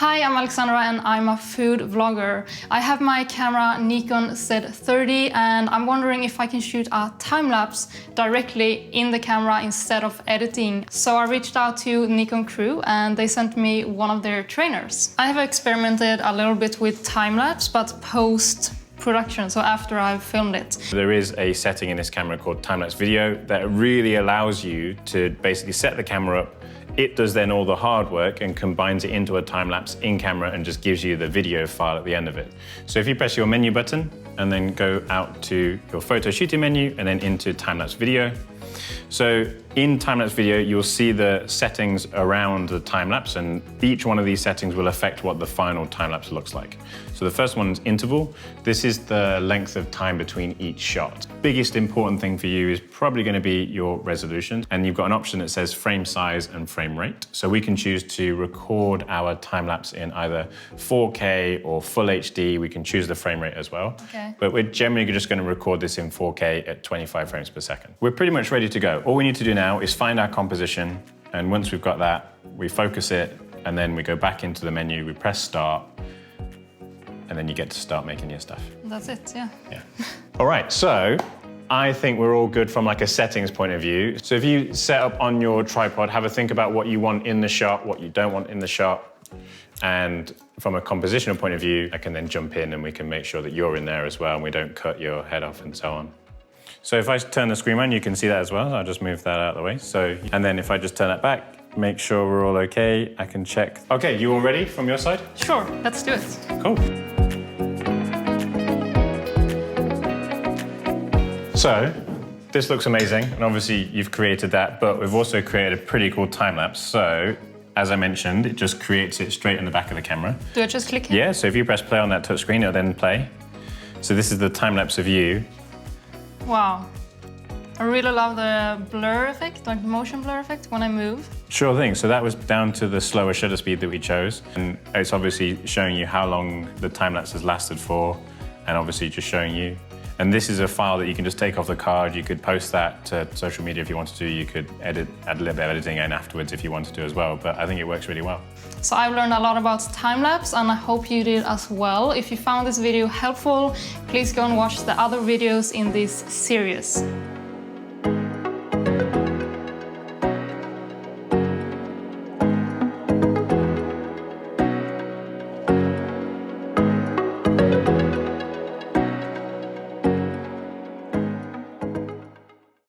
Hi, I'm Alexandra and I'm a food vlogger. I have my camera Nikon Z and I'm wondering if I can shoot a time-lapse directly in the camera instead of editing. So I reached out to Nikon Crew and they sent me one of their trainers. I have experimented a little bit with time-lapse, but post-production, so after I've filmed it. There is a setting in this camera called timelapse video that really allows you to basically set the camera up. It does then all the hard work and combines it into a time-lapse in camera and just gives you the video file at the end of it. So if you press your menu button and then go out to your photo shooting menu and then into time-lapse video. So in time-lapse video, you'll see the settings around the time-lapse, and each one of these settings will affect what the final time-lapse looks like. So the first one is interval. This is the length of time between each shot. Biggest important thing for you is probably going to be your resolution, and you've got an option that says frame size and frame rate. So we can choose to record our time-lapse in either 4K or full HD. We can choose the frame rate as well. Okay. But we're generally just going to record this in 4K at 25 frames per second. We're pretty much ready to go. All we need to do now is find our composition, and once we've got that, we focus it, and then we go back into the menu, we press start, and then you get to start making your stuff. That's it, yeah. Yeah. All right, so I think we're all good from like a settings point of view. So if you set up on your tripod, have a think about what you want in the shot, what you don't want in the shot, and from a compositional point of view, I can then jump in and we can make sure that you're in there as well and we don't cut your head off and so on. So if I turn the screen on, you can see that as well. I'll just move that out of the way. And then if I just turn that back, make sure we're all okay, I can check. Okay, you all ready from your side? Sure, let's do it. Cool. So this looks amazing, and obviously you've created that, but we've also created a pretty cool time-lapse. So as I mentioned, it just creates it straight in the back of the camera. Do I just click here? Yeah, so if you press play on that touch screen, it'll then play. So this is the time-lapse of you. Wow. I really love the blur effect, like the motion blur effect when I move. Sure thing. So that was down to the slower shutter speed that we chose. And it's obviously showing you how long the time-lapse has lasted for, and obviously just showing you. And this is a file that you can just take off the card. You could post that to social media if you wanted to. You could add a little bit of editing in afterwards if you wanted to as well. But I think it works really well. So I've learned a lot about time-lapse and I hope you did as well. If you found this video helpful, please go and watch the other videos in this series.